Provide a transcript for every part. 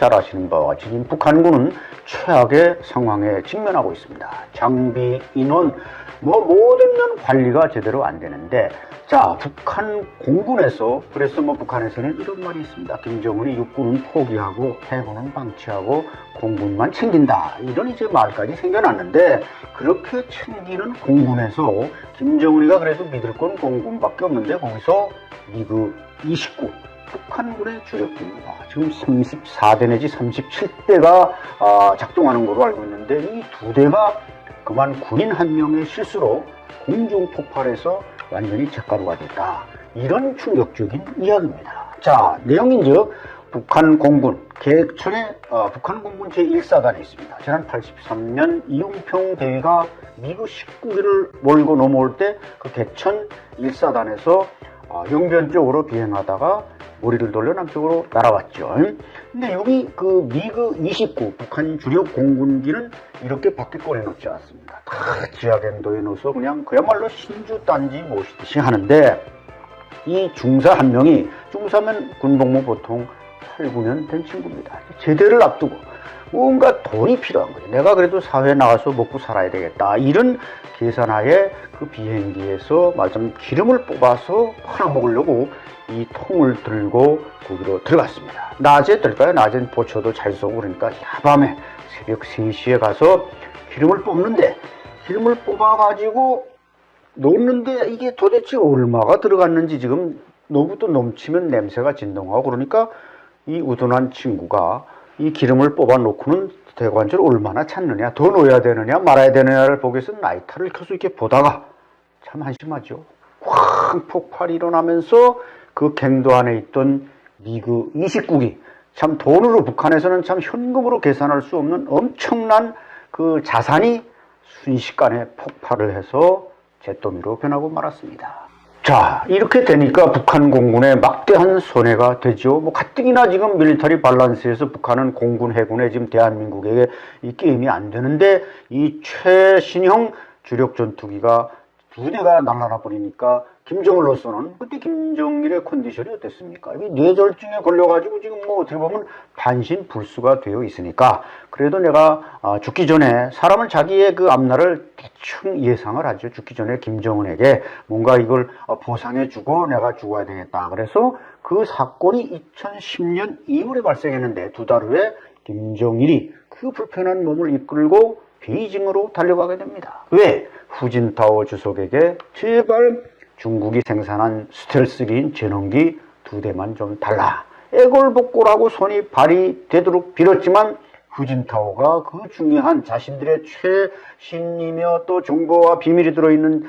잘 아시는 바와 같이 지금 북한군은 최악의 상황에 직면하고 있습니다. 장비, 인원, 모든 면 관리가 제대로 안 되는데, 자, 북한 공군에서, 그래서 북한에서는 이런 말이 있습니다. 김정은이 육군은 포기하고 해군은 방치하고 공군만 챙긴다. 이런 이제 말까지 생겨났는데, 그렇게 챙기는 공군에서 김정은이가 그래도 믿을 건 공군밖에 없는데, 거기서 미그 29 북한군의 주력기입니다. 지금 34대 내지 37대가 작동하는 걸로 알고 있는데, 이 두 대가 그만 군인 한 명의 실수로 공중 폭발해서 완전히 잿가루가 됐다. 이런 충격적인 이야기입니다. 자, 내용인즉 북한 공군 개천에 북한 공군 제1사단이 있습니다. 지난 83년 이용평 대위가 미그 19기를 몰고 넘어올 때 그 개천 1사단에서 영변 쪽으로 비행하다가 머리를 돌려 남쪽으로 날아왔죠. 근데 여기 그 미그 29 북한 주력 공군기는 이렇게 밖에 꺼내놓지 않습니다. 다 지하갱도에 넣어서 그냥 그야말로 신주 딴지 모시듯이 하는데, 이 중사 한 명이, 중사면 군복무 보통 8, 9년 된 친구입니다. 제대를 앞두고 뭔가 돈이 필요한 거죠. 내가 그래도 사회에 나가서 먹고 살아야 되겠다. 이런 계산하에 그 비행기에서 말하자면 기름을 뽑아서 팔아먹으려고 이 통을 들고 거기로 들어갔습니다. 낮에 들까요? 낮엔 보초도 잘 쏘고 그러니까 야밤에 새벽 3시에 가서 기름을 뽑는데, 기름을 뽑아가지고 놓는데 이게 도대체 얼마가 들어갔는지 지금 너부터 넘치면 냄새가 진동하고 그러니까 이 우둔한 친구가 이 기름을 뽑아 놓고는 대관절 얼마나 찾느냐, 더 넣어야 되느냐 말아야 되느냐를 보기 위해서 라이터를 켜서 이렇게 보다가 참 한심하죠. 확 폭발이 일어나면서 그 갱도 안에 있던 미그 29기, 참 돈으로 북한에서는 참 현금으로 계산할 수 없는 엄청난 그 자산이 순식간에 폭발을 해서 잿더미로 변하고 말았습니다. 자, 이렇게 되니까 북한 공군에 막대한 손해가 되죠. 가뜩이나 지금 밀리터리 밸런스에서 북한은 공군, 해군에 지금 대한민국에게 이 게임이 안 되는데, 이 최신형 주력 전투기가 두 대가 날아가 버리니까 김정을로서는 그때 김정일의 컨디션이 어땠습니까? 뇌졸중에 걸려가지고 지금 어떻게 보면 반신불수가 되어 있으니까, 그래도 내가 죽기 전에, 사람은 자기의 그 앞날을 대충 예상을 하죠. 죽기 전에 김정은에게 뭔가 이걸 보상해주고 내가 죽어야 되겠다. 그래서 그 사건이 2010년 2월에 발생했는데, 두 달 후에 김정일이 그 불편한 몸을 이끌고 베이징으로 달려가게 됩니다. 왜? 후진타오 주석에게 제발 중국이 생산한 스텔스기인 전원기 두 대만 좀 달라. 애골복골하고 손이 발이 되도록 빌었지만, 후진타오가 그 중요한 자신들의 최신이며 또 정보와 비밀이 들어있는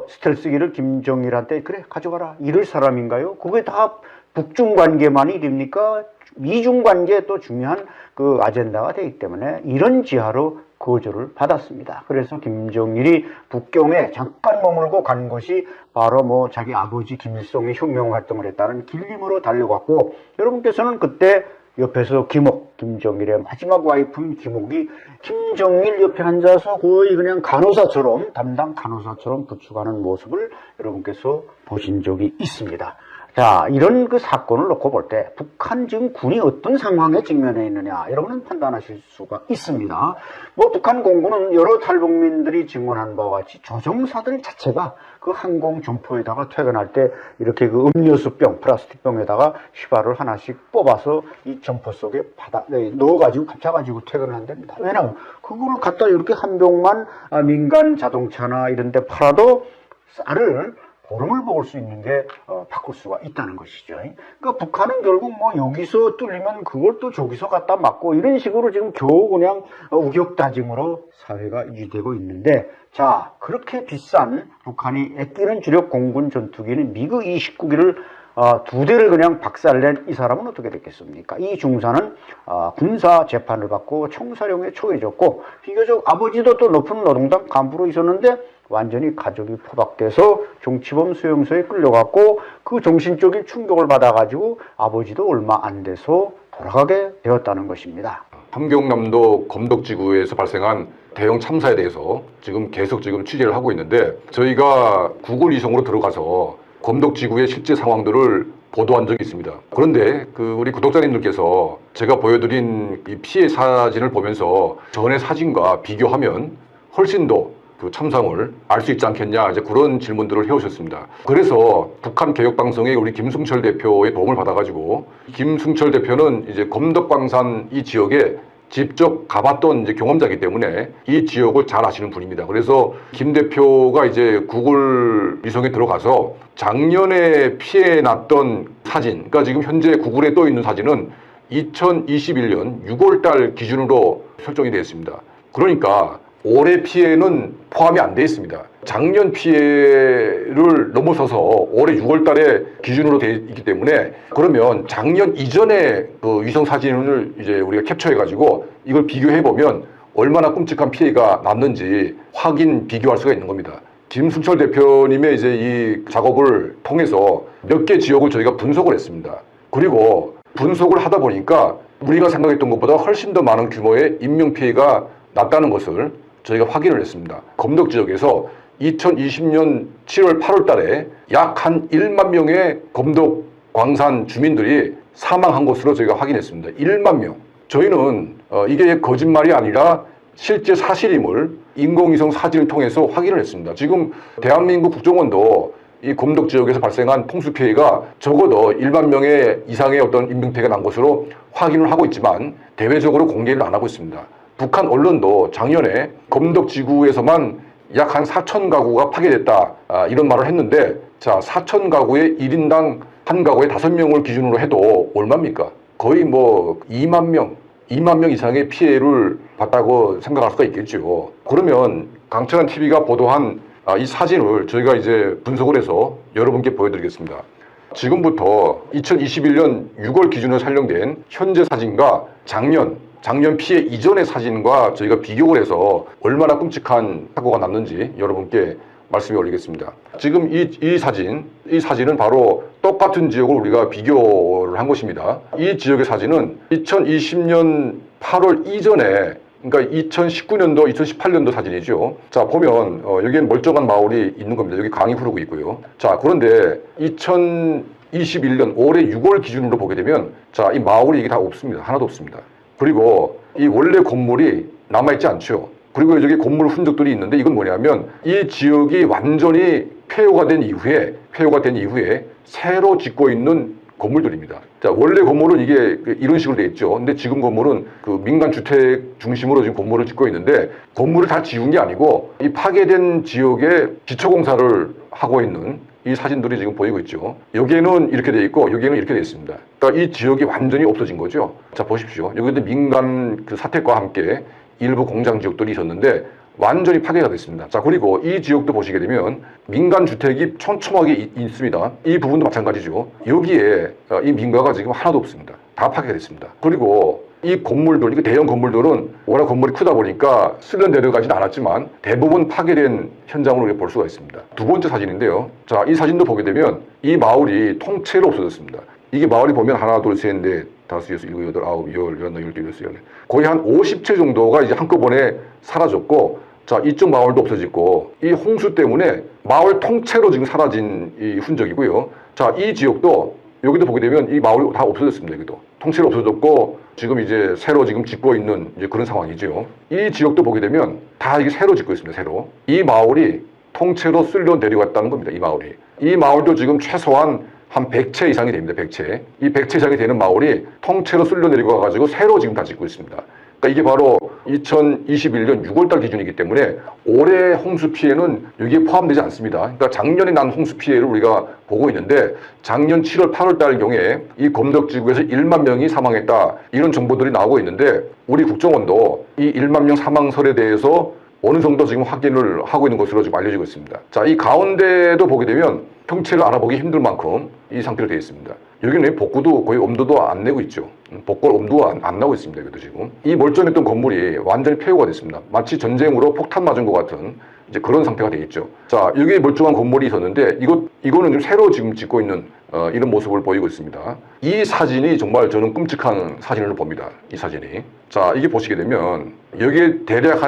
스텔스기를 김정일한테 그래 가져가라 이럴 사람인가요? 그게 다 북중 관계만이 됩니까? 미중 관계에 또 중요한 그 아젠다가 되기 때문에 이런 지하로 거절을 받았습니다. 그래서 김정일이 북경에 잠깐 머물고 간 것이 바로 자기 아버지 김일성이 혁명 활동을 했다는 길림으로 달려갔고, 여러분께서는 그때 옆에서 김옥, 김정일의 마지막 와이프인 김옥이 김정일 옆에 앉아서 거의 그냥 간호사처럼, 담당 간호사처럼 부축하는 모습을 여러분께서 보신 적이 있습니다. 자, 이런 그 사건을 놓고 볼 때 북한 지금 군이 어떤 상황에 직면해 있느냐, 여러분은 판단하실 수가 있습니다. 북한 공군은 여러 탈북민들이 증언한 바와 같이 조종사들 자체가 그 항공 점포에다가 퇴근할 때 이렇게 그 음료수병, 플라스틱병에다가 휘발을 하나씩 뽑아서 이 점포 속에 넣어가지고 감싸가지고 퇴근을 한답니다. 왜냐하면 그거를 갖다 이렇게 한 병만 민간 자동차나 이런 데 팔아도 쌀을 보름을 먹을 수 있는 게 바꿀 수가 있다는 것이죠. 그러니까 북한은 결국 여기서 뚫리면 그걸 또 저기서 갖다 맞고 이런 식으로 지금 겨우 그냥 우격다짐으로 사회가 유지되고 있는데, 자, 그렇게 비싼 북한이 아끼는 주력 공군 전투기는 미그 29기를 두 대를 그냥 박살낸 이 사람은 어떻게 됐겠습니까? 이 중사는 군사 재판을 받고 총사령에 처해졌고, 비교적 아버지도 또 높은 노동당 간부로 있었는데 완전히 가족이 포박돼서 정치범 수용소에 끌려갔고, 그 정신적인 충격을 받아가지고 아버지도 얼마 안 돼서 돌아가게 되었다는 것입니다. 함경남도 검덕지구에서 발생한 대형 참사에 대해서 지금 계속 취재를 하고 있는데, 저희가 구글 이송으로 들어가서 검덕지구의 실제 상황들을 보도한 적이 있습니다. 그런데 우리 구독자님들께서 제가 보여드린 이 피해 사진을 보면서 전의 사진과 비교하면 훨씬 더 그 참상을 알 수 있지 않겠냐, 이제 그런 질문들을 해오셨습니다. 그래서 북한 개혁방송의 우리 김승철 대표의 도움을 받아가지고, 김승철 대표는 이제 검덕광산 이 지역에 직접 가봤던 이제 경험자이기 때문에 이 지역을 잘 아시는 분입니다. 그래서 김 대표가 이제 구글 위성에 들어가서 작년에 피해 났던 사진, 그러니까 지금 현재 구글에 떠 있는 사진은 2021년 6월 달 기준으로 설정이 되어 있습니다. 그러니까 올해 피해는 포함이 안 되어 있습니다. 작년 피해를 넘어서서 올해 6월 달에 기준으로 되어 있기 때문에, 그러면 작년 이전에 그 위성 사진을 이제 우리가 캡처해 가지고 이걸 비교해 보면 얼마나 끔찍한 피해가 났는지 확인, 비교할 수가 있는 겁니다. 김승철 대표님의 이제 이 작업을 통해서 몇 개 지역을 저희가 분석을 했습니다. 그리고 분석을 하다 보니까 우리가 생각했던 것보다 훨씬 더 많은 규모의 인명 피해가 났다는 것을 저희가 확인을 했습니다. 검덕 지역에서 2020년 7월 8월 달에 약 한 1만 명의 검덕 광산 주민들이 사망한 것으로 저희가 확인했습니다. 1만 명. 저희는 이게 거짓말이 아니라 실제 사실임을 인공위성 사진을 통해서 확인을 했습니다. 지금 대한민국 국정원도 이 검덕 지역에서 발생한 통수 피해가 적어도 1만 명의 이상의 어떤 인명피해가 난 것으로 확인을 하고 있지만 대외적으로 공개를 안 하고 있습니다. 북한 언론도 작년에 검덕 지구에서만 약 한 4천 가구가 파괴됐다, 이런 말을 했는데, 자, 4천 가구에 1인당 한 가구에 5명을 기준으로 해도 얼마입니까? 거의 뭐 2만 명 이상의 피해를 봤다고 생각할 수가 있겠죠. 그러면 강철한 TV가 보도한 이 사진을 저희가 이제 분석을 해서 여러분께 보여드리겠습니다. 지금부터 2021년 6월 기준으로 촬영된 현재 사진과 작년 피해 이전의 사진과 저희가 비교를 해서 얼마나 끔찍한 사고가 났는지 여러분께 말씀을 올리겠습니다. 지금 이 사진은 바로 똑같은 지역을 우리가 비교를 한 것입니다. 이 지역의 사진은 2020년 8월 이전에, 그러니까 2019년도, 2018년도 사진이죠. 자, 보면 여기엔 멀쩡한 마을이 있는 겁니다. 여기 강이 흐르고 있고요. 자, 그런데 2021년 올해 6월 기준으로 보게 되면, 자, 이 마을이 이게 다 없습니다. 하나도 없습니다. 그리고 이 원래 건물이 남아있지 않죠. 그리고 여기 건물 흔적들이 있는데, 이건 뭐냐면 이 지역이 완전히 폐허가 된 이후에 새로 짓고 있는 건물들입니다. 자, 원래 건물은 이게 이런 식으로 돼 있죠. 근데 지금 건물은 그 민간 주택 중심으로 지금 건물을 짓고 있는데, 건물을 다 지은 게 아니고 이 파괴된 지역에 기초 공사를 하고 있는 이 사진들이 지금 보이고 있죠. 여기에는 이렇게 돼 있고 여기에는 이렇게 돼 있습니다. 그러니까 이 지역이 완전히 없어진 거죠. 자, 보십시오. 여기도 민간 그 사택과 함께 일부 공장 지역들이 있었는데 완전히 파괴가 됐습니다. 자, 그리고 이 지역도 보시게 되면 민간 주택이 촘촘하게 있습니다. 이 부분도 마찬가지죠. 여기에 이 민가가 지금 하나도 없습니다. 다 파괴가 됐습니다. 그리고 이 건물들, 이게 대형 건물들은 워낙 건물이 크다 보니까 쓸려 내려가지는 않았지만 대부분 파괴된 현장으로 볼 수가 있습니다. 두 번째 사진인데요. 자, 이 사진도 보게 되면 이 마을이 통째로 없어졌습니다. 이게 마을이 보면 하나, 둘, 셋, 넷, 다섯, 여섯, 일곱, 여덟, 아홉, 열, 열하나, 열둘, 열셋, 열넷, 거의 한 50채 정도가 이제 한꺼번에 사라졌고, 자, 이쪽 마을도 없어졌고, 이 홍수 때문에 마을 통째로 지금 사라진 이 흔적이고요. 자, 이 지역도 여기도 보게 되면 이 마을이 다 없어졌습니다. 여기도 통째로 없어졌고, 지금 이제 새로 지금 짓고 있는 이제 그런 상황이죠. 이 지역도 보게 되면 다 이게 새로 짓고 있습니다. 새로. 이 마을이 통째로 쓸려 내려갔다는 겁니다. 이 마을이. 이 마을도 지금 최소한 한 100채 이상이 됩니다. 100채. 이 100채 이상이 되는 마을이 통째로 쓸려 내려가가지고 새로 지금 다 짓고 있습니다. 그러니까 이게 바로 2021년 6월달 기준이기 때문에 올해 홍수 피해는 여기에 포함되지 않습니다. 그러니까 작년에 난 홍수 피해를 우리가 보고 있는데, 작년 7월, 8월달 경에 이 검덕지구에서 1만 명이 사망했다, 이런 정보들이 나오고 있는데, 우리 국정원도 이 1만 명 사망설에 대해서 어느 정도 지금 확인을 하고 있는 것으로 지금 알려지고 있습니다. 자, 이 가운데도 보게 되면 형체를 알아보기 힘들 만큼 이 상태로 되어 있습니다. 여기는 복구도 거의 엄두도 안 내고 있죠. 복구 엄두가 안 나고 있습니다. 여기도 지금. 이 멀쩡했던 건물이 완전히 폐허가 됐습니다. 마치 전쟁으로 폭탄 맞은 것 같은 이제 그런 상태가 되어 있죠. 자, 여기 멀쩡한 건물이 있었는데 이거는 좀 새로 지금 짓고 있는 이런 모습을 보이고 있습니다. 이 사진이 정말 저는 끔찍한 사진을 봅니다. 이 사진이. 자, 이게 보시게 되면 여기에 대략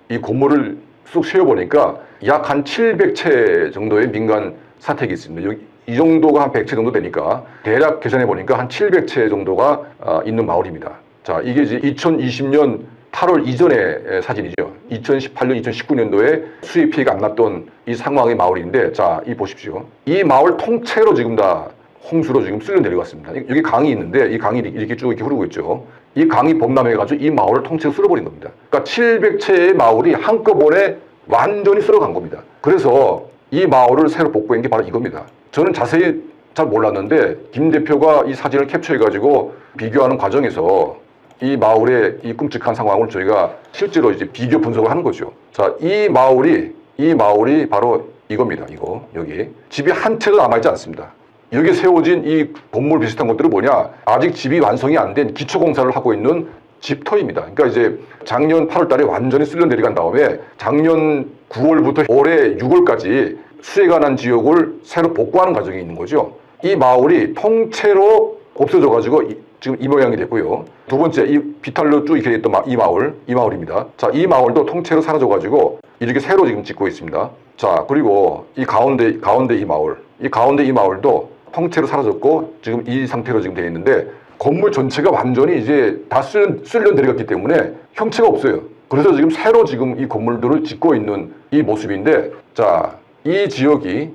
이 건물을 쑥 세어보니까 약 한 700채 정도의 민간 사택이 있습니다. 여기 이 정도가 한 100채 정도 되니까 대략 계산해 보니까 한 700채 정도가 있는 마을입니다. 자, 이게 이제 2020년 8월 이전의 사진이죠. 2018년, 2019년도에 수해 피해가 안 났던 이 상황의 마을인데, 자, 이 보십시오. 이 마을 통째로 지금 다 홍수로 지금 쓸려 내려갔습니다. 여기 강이 있는데 이 강이 이렇게 쭉 이렇게 흐르고 있죠. 이 강이 범람해가지고 이 마을을 통째로 쓸어버린 겁니다. 그러니까 700채의 마을이 한꺼번에 완전히 쓸어간 겁니다. 그래서 이 마을을 새로 복구한 게 바로 이겁니다. 저는 자세히 잘 몰랐는데 김 대표가 이 사진을 캡처해가지고 비교하는 과정에서 이 마을의 이 끔찍한 상황을 저희가 실제로 이제 비교 분석을 하는 거죠. 자, 이 마을이 바로 이겁니다. 이거 여기 집이 한 채도 남아있지 않습니다. 여기 세워진 이 건물 비슷한 것들은 뭐냐? 아직 집이 완성이 안 된 기초공사를 하고 있는 집터입니다. 그러니까 이제 작년 8월 달에 완전히 쓸려 내려간 다음에 작년 9월부터 올해 6월까지 수해가 난 지역을 새로 복구하는 과정이 있는 거죠. 이 마을이 통째로 없어져가지고 지금 이 모양이 됐고요. 두 번째, 이 비탈로 쭉 이렇게 됐던 이 마을입니다. 자, 이 마을도 통째로 사라져가지고 이렇게 새로 지금 짓고 있습니다. 자, 그리고 이 가운데 이 마을도 통째로 사라졌고 지금 이 상태로 지금 되어 있는데 건물 전체가 완전히 이제 다 쓸려 내려갔기 때문에 형체가 없어요. 그래서 지금 새로 지금 이 건물들을 짓고 있는 이 모습인데, 자, 이 지역이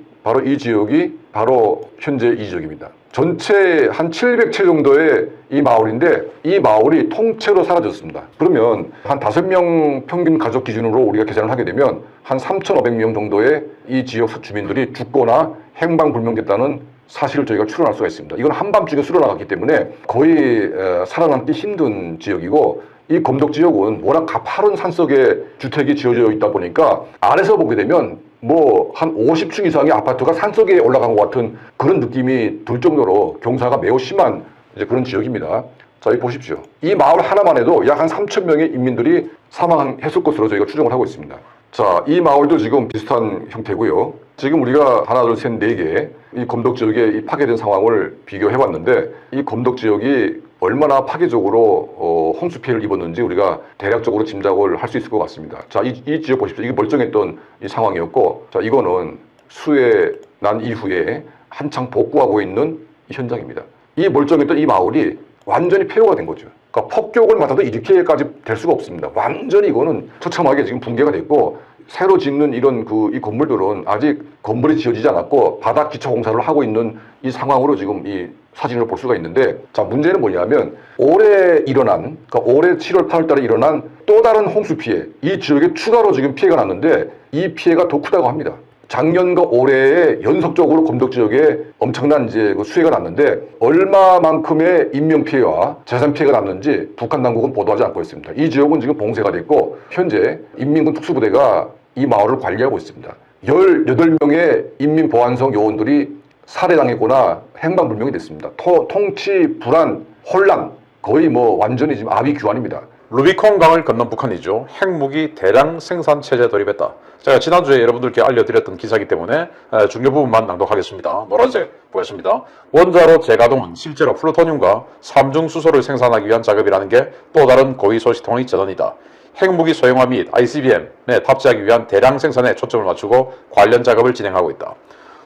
바로 현재 이 지역입니다. 전체 한 700채 정도의 이 마을인데 이 마을이 통째로 사라졌습니다. 그러면 한 5명 평균 가족 기준으로 우리가 계산을 하게 되면 한 3,500명 정도의 이 지역 주민들이 죽거나 행방불명됐다는 사실을 저희가 추론할 수가 있습니다. 이건 한밤중에 쓸어나갔기 때문에 거의 살아남기 힘든 지역이고, 이 검덕 지역은 워낙 가파른 산속에 주택이 지어져 있다 보니까 아래서 보게 되면 뭐 한 50층 이상의 아파트가 산속에 올라간 것 같은 그런 느낌이 들 정도로 경사가 매우 심한 이제 그런 지역입니다. 자, 여기 보십시오. 이 마을 하나만 해도 약 한 3,000명의 인민들이 사망했을 것으로 저희가 추정을 하고 있습니다. 자, 이 마을도 지금 비슷한 형태고요. 지금 우리가 하나, 둘, 셋, 네 개 이 검덕 지역의 이 파괴된 상황을 비교해 봤는데, 이 검덕 지역이 얼마나 파괴적으로 홍수 피해를 입었는지 우리가 대략적으로 짐작을 할 수 있을 것 같습니다. 자, 이 지역 보십시오. 이게 멀쩡했던 이 상황이었고, 자, 이거는 수해 난 이후에 한창 복구하고 있는 이 현장입니다. 이 멀쩡했던 이 마을이 완전히 폐허가 된 거죠. 그러니까 폭격을 맞아도 이렇게까지 될 수가 없습니다. 완전히 이거는 처참하게 지금 붕괴가 됐고, 새로 짓는 이런 이 건물들은 아직 건물이 지어지지 않았고 바닥 기초 공사를 하고 있는 이 상황으로 지금 이 사진을 볼 수가 있는데, 자, 문제는 뭐냐면 올해 7월 8월 달에 일어난 또 다른 홍수 피해, 이 지역에 추가로 지금 피해가 났는데 이 피해가 더 크다고 합니다. 작년과 올해에 연속적으로 검덕 지역에 엄청난 이제 수해가 났는데 얼마만큼의 인명 피해와 재산 피해가 났는지 북한 당국은 보도하지 않고 있습니다. 이 지역은 지금 봉쇄가 됐고 현재 인민군 특수부대가 이 마을을 관리하고 있습니다. 18명의 인민보안성 요원들이 살해당했거나 행방불명이 됐습니다. 통치 불안, 혼란, 거의 뭐 완전히 지금 아비규환입니다. 루비콘 강을 건넌 북한이죠. 핵무기 대량 생산 체제 돌입했다. 제가 지난주에 여러분들께 알려드렸던 기사이기 때문에 중요 부분만 낭독하겠습니다. 노란색 보였습니다. 원자로 재가동은 실제로 플루토늄과 삼중수소를 생산하기 위한 작업이라는 게 또 다른 고위 소식통의 전언이다. 핵무기 소형화 및 ICBM에 탑재하기 위한 대량 생산에 초점을 맞추고 관련 작업을 진행하고 있다.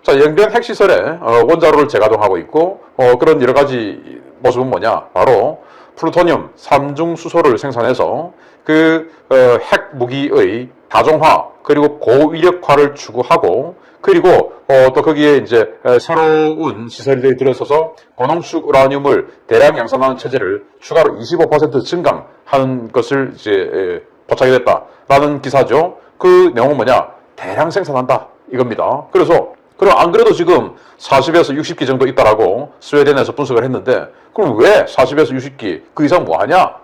자, 영변 핵시설에 원자로를 재가동하고 있고 그런 여러 가지 모습은 뭐냐? 바로 플루토늄 3중수소를 생산해서 핵무기의 다종화 그리고 고위력화를 추구하고, 그리고 또 거기에 이제 새로운 시설들이 들어서서 고농축 우라늄을 대량 양산하는 체제를 추가로 25% 증강하는 것을 이제 포착이 됐다라는 기사죠. 그 내용은 뭐냐? 대량 생산한다 이겁니다. 그래서 그럼 안 그래도 지금 40에서 60기 정도 있다라고 스웨덴에서 분석을 했는데, 그럼 왜 40에서 60기 그 이상 뭐 하냐?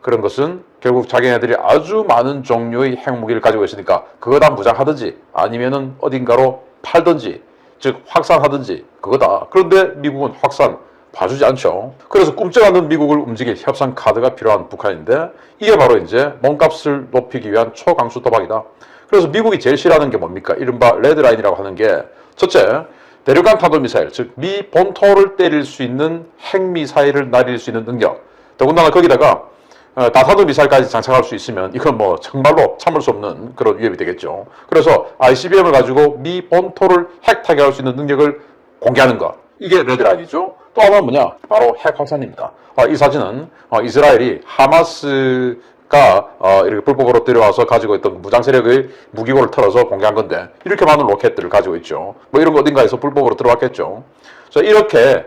그런 것은 결국 자기네들이 아주 많은 종류의 핵무기를 가지고 있으니까 그거 다 무장하든지 아니면은 어딘가로 팔든지, 즉 확산하든지 그거다. 그런데 미국은 확산 봐주지 않죠. 그래서 꿈쩍 않는 미국을 움직일 협상 카드가 필요한 북한인데, 이게 바로 이제 몸값을 높이기 위한 초강수 도박이다. 그래서 미국이 제일 싫어하는 게 뭡니까? 이른바 레드라인이라고 하는 게, 첫째, 대륙간 탄도미사일, 즉 미 본토를 때릴 수 있는 핵미사일을 날릴 수 있는 능력, 더군다나 거기다가 다탄도미사일까지 장착할 수 있으면 이건 뭐 정말로 참을 수 없는 그런 위협이 되겠죠. 그래서 ICBM을 가지고 미 본토를 핵 타격할 수 있는 능력을 공개하는 것. 이게 레드라인이죠. 또 하나는 뭐냐? 바로 핵 확산입니다. 이 사진은 이스라엘이 하마스가 이렇게 불법으로 들여와서 가지고 있던 무장 세력의 무기고를 털어서 공개한 건데 이렇게 많은 로켓들을 가지고 있죠. 뭐 이런 거 어딘가에서 불법으로 들어왔겠죠. 그래서 이렇게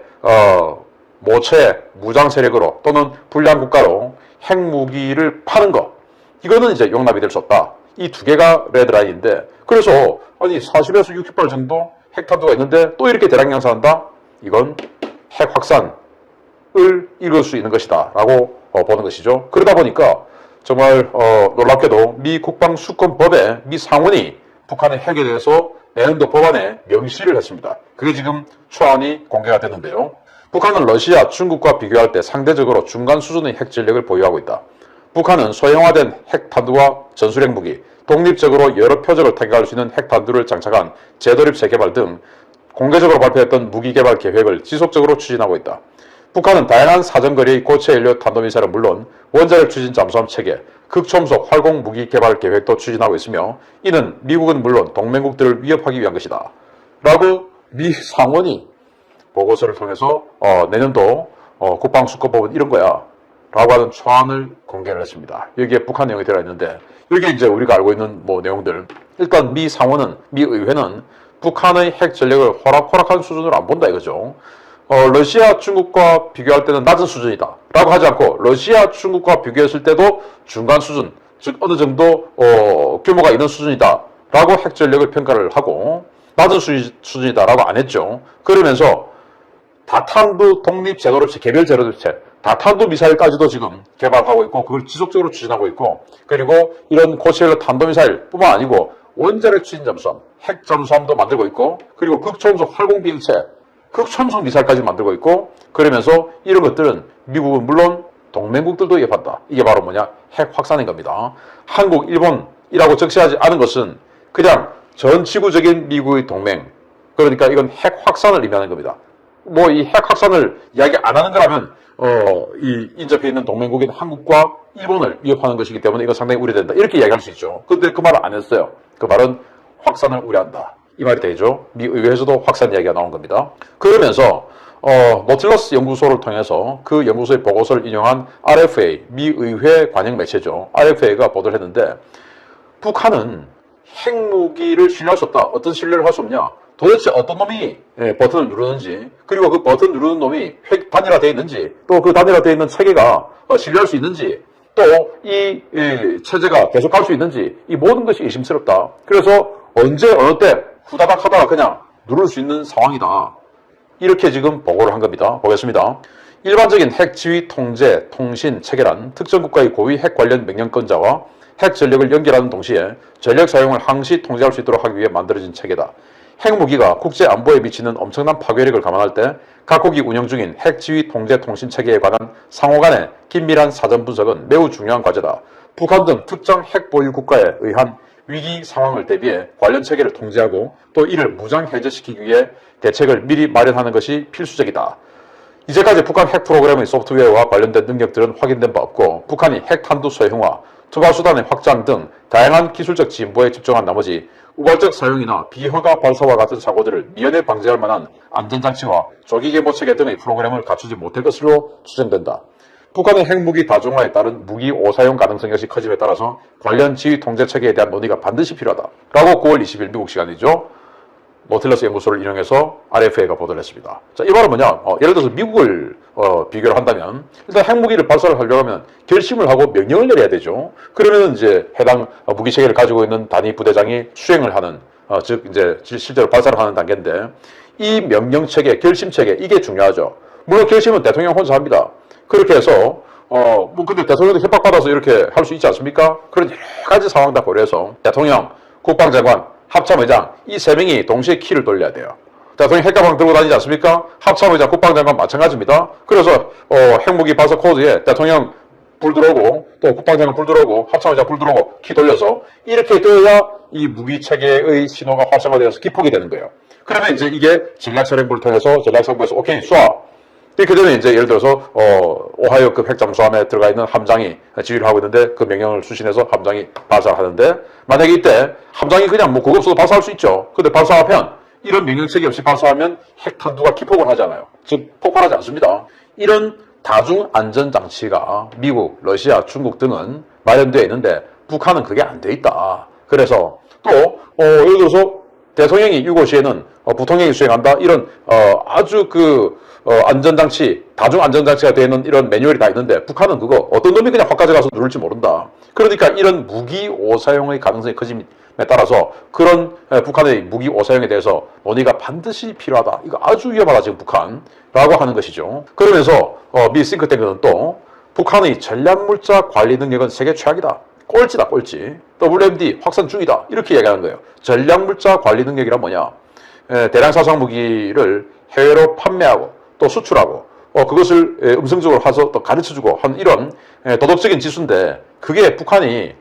모체 무장 세력으로 또는 불량 국가로 핵무기를 파는 거 이거는 이제 용납이 될 수 없다. 이 두 개가 레드라인인데 그래서 아니 40에서 60발 정도 핵탄두가 있는데 또 이렇게 대량 양산한다? 이건 핵 확산을 이룰 수 있는 것이다 라고 보는 것이죠. 그러다 보니까 정말 놀랍게도 미 국방수권법에 미 상원이 북한의 핵에 대해서 내년도 법안에 명시를 했습니다. 그게 지금 초안이 공개가 됐는데요. 북한은 러시아, 중국과 비교할 때 상대적으로 중간 수준의 핵 전력을 보유하고 있다. 북한은 소형화된 핵탄두와 전술핵 무기, 독립적으로 여러 표적을 타격할 수 있는 핵탄두를 장착한 재도립 재개발 등 공개적으로 발표했던 무기 개발 계획을 지속적으로 추진하고 있다. 북한은 다양한 사정거리의 고체 연료 탄도미사일은 물론 원자력 추진 잠수함 체계, 극초음속 활공 무기 개발 계획도 추진하고 있으며 이는 미국은 물론 동맹국들을 위협하기 위한 것이다. 라고 미 상원이 보고서를 통해서 내년도 국방수권법은 이런 거야. 라고 하는 초안을 공개를 했습니다. 여기에 북한 내용이 들어있는데 여기 이제 우리가 알고 있는 뭐 내용들 일단 미 상원은 미 의회는 북한의 핵 전력을 호락호락한 수준으로 안 본다 이거죠. 러시아, 중국과 비교할 때는 낮은 수준이다 라고 하지 않고 러시아, 중국과 비교했을 때도 중간 수준 즉 어느 정도 규모가 있는 수준이다 라고 핵 전력을 평가를 하고 낮은 수준이다 라고 안 했죠. 그러면서 다탄두 독립 제도립체, 개별 제도립체, 다탄두 미사일까지도 지금 개발하고 있고 그걸 지속적으로 추진하고 있고 그리고 이런 고체연료 탄도미사일 뿐만 아니고 원자력 추진 잠수함, 핵 잠수함도 만들고 있고 그리고 극초음속 활공 비행체, 극초음속 미사일까지 만들고 있고 그러면서 이런 것들은 미국은 물론 동맹국들도 위협한다. 이게 바로 뭐냐? 핵 확산인 겁니다. 한국, 일본이라고 적시하지 않은 것은 그냥 전 지구적인 미국의 동맹 그러니까 이건 핵 확산을 의미하는 겁니다. 뭐 이 핵 확산을 이야기 안 하는 거라면 이 인접해 있는 동맹국인 한국과 일본을 위협하는 것이기 때문에 이건 상당히 우려된다. 이렇게 이야기할 수 있죠. 근데 그 말을 안 했어요. 그 말은 확산을 우려한다. 이 말이 되죠. 미 의회에서도 확산 이야기가 나온 겁니다. 그러면서 노틸러스 연구소를 통해서 그 연구소의 보고서를 인용한 RFA, 미 의회 관영 매체죠. RFA가 보도를 했는데 북한은 핵무기를 신뢰할 수 없다. 어떤 신뢰를 할 수 없냐? 도대체 어떤 놈이 버튼을 누르는지 그리고 그 버튼 누르는 놈이 단일화되어 있는지 또 그 단일화되어 있는 체계가 신뢰할 수 있는지 또 이 체제가 계속할 수 있는지 이 모든 것이 의심스럽다. 그래서 언제 어느 때 후다닥 하다가 그냥 누를 수 있는 상황이다. 이렇게 지금 보고를 한 겁니다. 보겠습니다. 일반적인 핵 지휘 통제 통신 체계란 특정 국가의 고위 핵 관련 명령권자와 핵 전력을 연결하는 동시에 전력 사용을 항시 통제할 수 있도록 하기 위해 만들어진 체계다. 핵무기가 국제 안보에 미치는 엄청난 파괴력을 감안할 때 각국이 운영 중인 핵 지휘 통제 통신 체계에 관한 상호 간의 긴밀한 사전 분석은 매우 중요한 과제다. 북한 등 특정 핵 보유 국가에 의한 위기 상황을 대비해 관련 체계를 통제하고 또 이를 무장 해제시키기 위해 대책을 미리 마련하는 것이 필수적이다. 이제까지 북한 핵 프로그램의 소프트웨어와 관련된 능력들은 확인된 바 없고 북한이 핵탄두 소형화, 투과수단의 확장 등 다양한 기술적 진보에 집중한 나머지 우발적 사용이나 비허가 발사와 같은 사고들을 미연에 방지할 만한 안전장치와 조기계모 체계 등의 프로그램을 갖추지 못할 것으로 추정된다. 북한의 핵무기 다중화에 따른 무기 오사용 가능성 역시 커짐에 따라서 관련 지휘 통제 체계에 대한 논의가 반드시 필요하다. 라고 9월 20일 미국 시간이죠. 노틸러스 연구소를 인용해서 RFA가 보도를 했습니다. 자, 이 말은 뭐냐? 예를 들어서 미국을 비교를 한다면 일단 핵무기를 발사를 하려고 하면 결심을 하고 명령을 내려야 되죠. 그러면 이제 해당 무기 체계를 가지고 있는 단위 부대장이 수행을 하는 즉 이제 실제로 발사를 하는 단계인데 이 명령 체계, 결심 체계 이게 중요하죠. 물론 결심은 대통령 혼자 합니다. 그렇게 해서 뭐 근데 대통령도 협박받아서 이렇게 할 수 있지 않습니까? 그런 여러 가지 상황 다 고려해서 대통령, 국방장관, 합참의장 이 세 명이 동시에 키를 돌려야 돼요. 대통령 핵가방 들고 다니지 않습니까? 합참의장, 국방장관 마찬가지입니다. 그래서 핵무기 발사 코드에 대통령 불 들어오고 또 국방장관 불 들어오고 합참의장 불 들어오고 키 돌려서 이렇게 되어야 이 무기 체계의 신호가 활성화되어서 기폭이 되는 거예요. 그러면 이제 이게 전략사령부를 통해서 전략사령부에서 오케이 쏴. 이렇게 되면 이제 예를 들어서 오하이오급 핵잠수함에 들어가 있는 함장이 지휘를 하고 있는데 그 명령을 수신해서 함장이 발사를 하는데 만약에 이때 함장이 그냥 뭐 고급수도 발사할 수 있죠. 근데 발사하면 이런 명령책이 없이 발사하면 핵탄두가 기폭을 하잖아요. 즉 폭발하지 않습니다. 이런 다중 안전장치가 미국, 러시아, 중국 등은 마련되어 있는데 북한은 그게 안 돼 있다. 그래서 또 예를 들어서 대통령이 유고시에는 부통령이 수행한다. 이런 아주 안전장치, 다중 안전장치가 되어 있는 이런 매뉴얼이 다 있는데 북한은 그거 어떤 놈이 그냥 확 가져가서 누를지 모른다. 그러니까 이런 무기 오사용의 가능성이 커짐에 따라서 그런 북한의 무기 오사용에 대해서 논의가 반드시 필요하다. 이거 아주 위험하다 지금 북한라고 하는 것이죠. 그러면서 미 싱크탱크는 또 북한의 전략물자 관리 능력은 세계 최악이다. 꼴찌다 꼴찌. WMD 확산 중이다. 이렇게 얘기하는 거예요. 전략물자 관리 능력이란 뭐냐. 대량殺傷 무기를 해외로 판매하고 또 수출하고 그것을 음성적으로 해서 또 가르쳐주고 하는 이런 도덕적인 지수인데 그게 북한이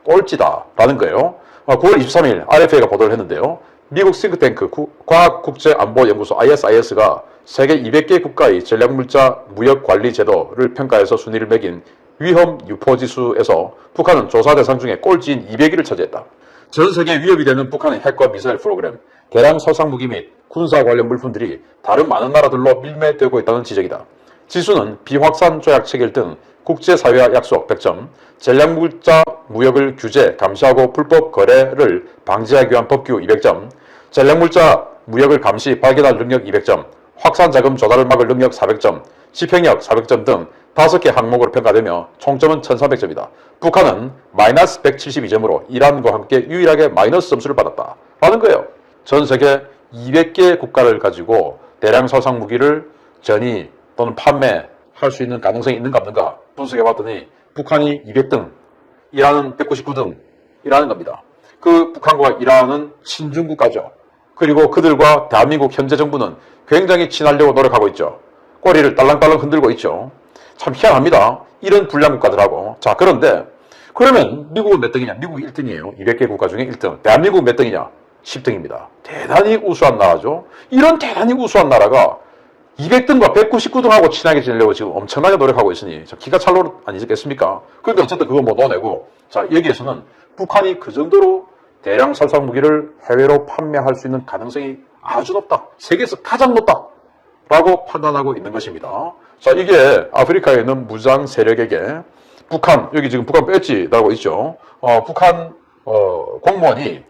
꼴찌다라는 거예요. 9월 23일 RFA가 보도를 했는데요. 미국 싱크탱크 과학국제안보연구소 ISIS가 세계 200개 국가의 전략물자 무역관리 제도를 평가해서 순위를 매긴 위험 유포지수에서 북한은 조사 대상 중에 꼴찌인 200위를 차지했다. 전 세계 위협이 되는 북한의 핵과 미사일 프로그램, 대량 살상 무기 및 군사 관련 물품들이 다른 많은 나라들로 밀매되고 있다는 지적이다. 지수는 비확산 조약 체결 등 국제사회와 약속 100점, 전략물자 무역을 규제, 감시하고 불법 거래를 방지하기 위한 법규 200점, 전략물자 무역을 감시, 발견할 능력 200점, 확산자금 조달을 막을 능력 400점, 집행력 400점 등 5개 항목으로 평가되며 총점은 1300점이다. 북한은 마이너스 172점으로 이란과 함께 유일하게 마이너스 점수를 받았다. 라는 거예요. 전 세계 200개 국가를 가지고 대량 살상 무기를 전이 또는 판매할 수 있는 가능성이 있는가 없는가 분석해봤더니 북한이 200등, 이란은 199등이라는 겁니다. 그 북한과 이란은 친중 국가죠. 그리고 그들과 대한민국 현재 정부는 굉장히 친하려고 노력하고 있죠. 꼬리를 딸랑딸랑 흔들고 있죠. 참 희한합니다. 이런 불량 국가들하고. 자, 그런데 그러면 미국은 몇 등이냐? 미국이 1등이에요. 200개 국가 중에 1등. 대한민국은 몇 등이냐? 10등입니다. 대단히 우수한 나라죠. 이런 대단히 우수한 나라가 200등과 199등하고 친하게 지내려고 지금 엄청나게 노력하고 있으니 참 기가 찰 노릇 아니겠습니까? 그런데 어쨌든 그거 뭐 넣어내고, 자, 여기에서는 북한이 그 정도로 대량 살상 무기를 해외로 판매할 수 있는 가능성이 아주 높다. 세계에서 가장 높다. 라고 판단하고 있는 것입니다. 자, 이게 아프리카에 있는 무장 세력에게 북한, 여기 지금 북한 배지라고 있죠. 북한 공무원이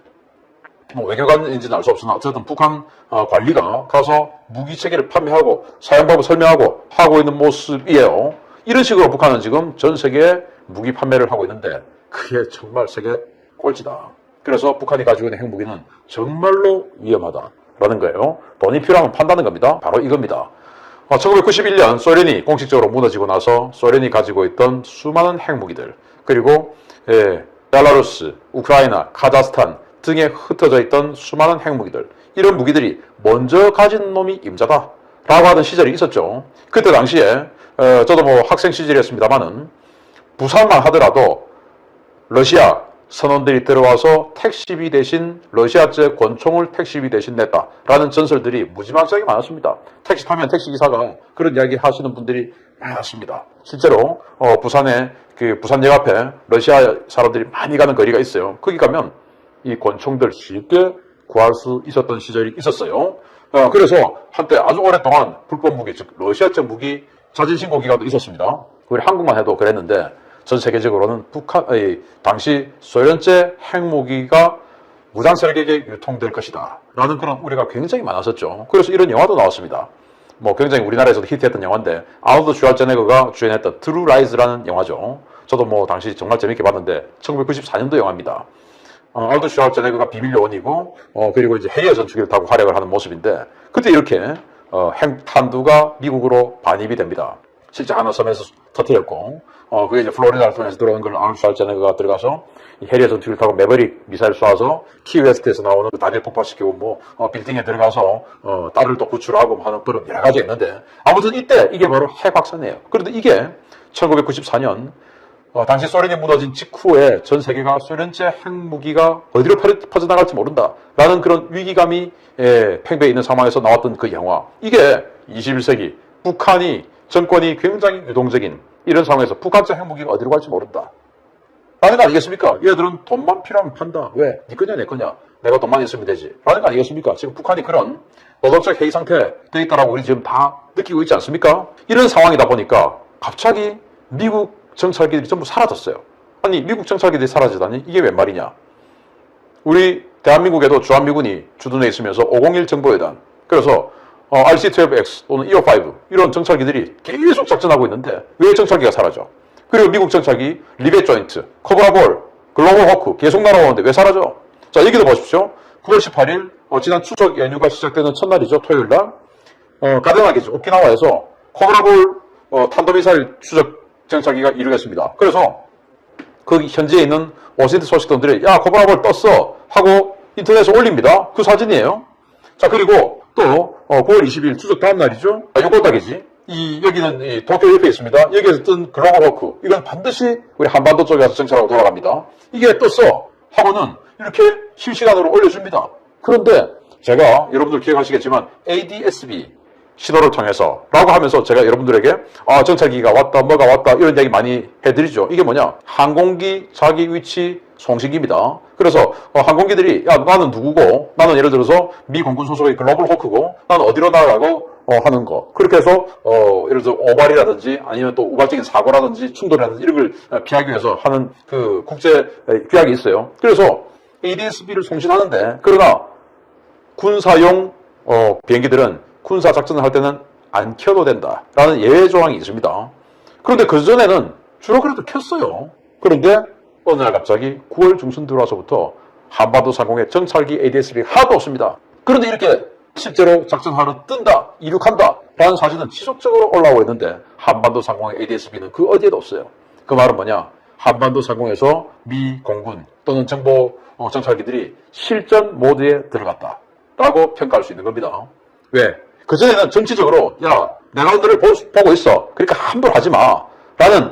뭐 외교관인지는 알 수 없으나 어쨌든 북한 관리가 가서 무기 체계를 판매하고 사용법을 설명하고 하고 있는 모습이에요. 이런 식으로 북한은 지금 전 세계에 무기 판매를 하고 있는데 그게 정말 세계 꼴찌다. 그래서 북한이 가지고 있는 핵무기는 정말로 위험하다라는 거예요. 돈이 필요하면 판다는 겁니다. 바로 이겁니다. 1991년 소련이 공식적으로 무너지고 나서 소련이 가지고 있던 수많은 핵무기들, 그리고 벨라루스, 우크라이나, 카자흐스탄 등에 흩어져 있던 수많은 핵무기들, 이런 무기들이 먼저 가진 놈이 임자다 라고 하던 시절이 있었죠. 그때 당시에 저도 뭐 학생 시절이었습니다만은 부산만 하더라도 러시아 선원들이 들어와서 택시비 대신 러시아제 권총을 택시비 대신 냈다라는 전설들이 무지막지하게 많았습니다. 택시 타면 택시기사가 그런 이야기 하시는 분들이 많았습니다. 실제로 부산에 그 부산역 앞에 러시아 사람들이 많이 가는 거리가 있어요. 거기 가면 이 권총들 쉽게 구할 수 있었던 시절이 있었어요. 그래서 한때 아주 오랫동안 불법 무기, 즉 러시아제 무기 자진신고 기간도 있었습니다. 우리 한국만 해도 그랬는데 전 세계적으로는 당시 소련제 핵무기가 무장 세력에게 유통될 것이다 라는 그런 우려가 굉장히 많았었죠. 그래서 이런 영화도 나왔습니다. 뭐 굉장히 우리나라에서도 히트했던 영화인데 아놀드 슈왈제네거가 주연했던 트루 라이즈라는 영화죠. 저도 뭐 당시 정말 재밌게 봤는데 1994년도 영화입니다. 아놀드 슈왈제네거가 비밀 요원이고 그리고 이제 해리어 전투기를 타고 활약을 하는 모습인데 그때 이렇게 핵탄두가 미국으로 반입이 됩니다. 실제 하나 섬에서 터뜨렸고 그게 이제 플로리다를 통해서 들어온 걸 아놀드 슈왈제네거가 들어가서 이 해리어 전투기를 타고 매버릭 미사일 쏴서 키웨스트에서 나오는 다리를 폭파시키고 뭐 빌딩에 들어가서 딸을 또 구출하고 하는 그런 여러 가지 있는데 아무튼 이때 이게 바로 핵 확산이에요. 그런데 이게 1994년 당시 소련이 무너진 직후에 전 세계가 소련제 핵무기가 어디로 퍼져나갈지 모른다라는 그런 위기감이 팽배해 있는 상황에서 나왔던 그 영화. 이게 21세기 북한이 정권이 굉장히 유동적인 이런 상황에서 북한제 핵무기가 어디로 갈지 모른다 라는 거 아니겠습니까? 얘들은 돈만 필요하면 판다. 왜? 네 거냐 내 거냐? 내가 돈만 있으면 되지. 라는 거 아니겠습니까? 지금 북한이 그런 노동적 해이 상태에 돼 있다라고 우리 지금 다 느끼고 있지 않습니까? 이런 상황이다 보니까 갑자기 미국 정찰기들이 전부 사라졌어요. 아니 미국 정찰기들이 사라지다니 이게 웬 말이냐? 우리 대한민국에도 주한미군이 주둔해 있으면서 501 정보회단, 그래서 RC-12X 또는 EO-5 이런 정찰기들이 계속 작전하고 있는데 왜 정찰기가 사라져? 그리고 미국 정찰기 리벳 조인트, 커브라볼, 글로벌 호크 계속 날아오는데 왜 사라져? 자, 여기도 보십시오. 9월 18일 지난 추석 연휴가 시작되는 첫날이죠. 토요일 날 가데나기죠. 오키나와에서 커브라볼 탄도미사일 추적 정찰기가 이루겠습니다. 그래서 거기 현지에 있는 워싱턴 소식통들이 야 커브라볼 떴어 하고 인터넷에 올립니다. 그 사진이에요. 자, 그리고 또 9월 20일 추석 다음 날이죠. 요꼴딱이지. 여기는 이 도쿄 옆에 있습니다. 여기에서 뜬 글로벌 호크. 이건 반드시 우리 한반도 쪽에 가서 정찰하고 돌아갑니다. 이게 떴어 하고는 이렇게 실시간으로 올려줍니다. 그런데 제가 여러분들 기억하시겠지만 ADS-B 신호를 통해서 라고 하면서 제가 여러분들에게 정찰기가 왔다 뭐가 왔다 이런 얘기 많이 해드리죠. 이게 뭐냐? 항공기 자기 위치 송신기입니다. 그래서 항공기들이 야 나는 누구고 나는 예를 들어서 미 공군 소속의 글로벌 호크고 나는 어디로 날아가고 하는 거. 그렇게 해서 예를 들어 오발이라든지 아니면 또 우발적인 사고라든지 충돌이라든지 이런 걸 피하기 위해서 하는 그 국제 규약이 있어요. 그래서 ADS-B를 송신하는데 그러나 군사용 비행기들은 군사 작전을 할 때는 안 켜도 된다라는 예외 조항이 있습니다. 그런데 그전에는 주로 그래도 켰어요. 그런데 어느 날 갑자기 9월 중순 들어와서부터 한반도 상공에 정찰기 ADS-B가 하나도 없습니다. 그런데 이렇게 실제로 작전하러 뜬다, 이륙한다 라는 사실은 지속적으로 올라오고 있는데 한반도 상공의 ADS-B는 그 어디에도 없어요. 그 말은 뭐냐? 한반도 상공에서 미 공군 또는 정보 정찰기들이 실전 모드에 들어갔다 라고 평가할 수 있는 겁니다. 왜? 그전에는 정치적으로 야 내가 너를 보고 있어 그러니까 함부로 하지 마 라는